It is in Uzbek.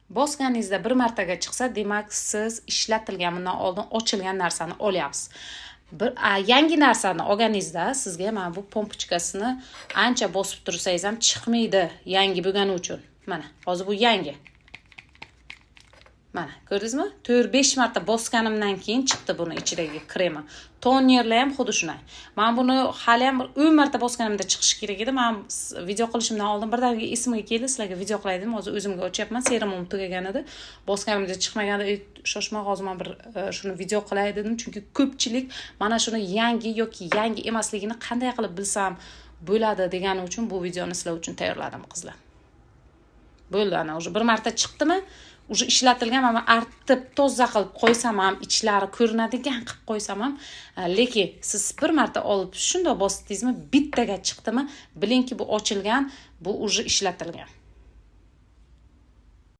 Bosganingizda bir martaga chiqsa, demak siz ishlatilgan bundan oldin ochilgan narsani olyapsiz. Yangi narsani olganingizda sizga mana bu pompochkasini ancha bosib tursangiz ham chiqmaydi, yangi bo'lgani uchun. Mana, hozir bu yangi. Mana, ko'rdingizmi? 4-5 marta bosganimdan keyin chiqdi buni ichidagi kremi. Tonerlar ham xuddi shunday. Men buni hali ham 10 marta bosganimda chiqishi kerak edi. Men video qilishimdan oldin birdaniga esimga keldi, sizlarga video qilay dedim. Hozir o'zimga ochyapman. Serumim tugagan edi. Bosganimda chiqmaganda, shoshma, hozir men bir shuni video qilay dedim, chunki ko'pchilik mana shuni yangi yoki yangi emasligini qanday qilib bilsam bo'ladi degani uchun bu videoni sizlar uchun tayyorladim, qizlar. Bo'ldi, ana уже bir marta chiqdimi? Уже ishlatilgan, mana artib toza qilib qo'ysam ham, ichlari ko'rinadigan qilib qo'ysam ham, lekin siz bir marta olib shunday bosdingizmi, bittaga chiqdimi, bilingki bu ochilgan, bu уже ishlatilgan.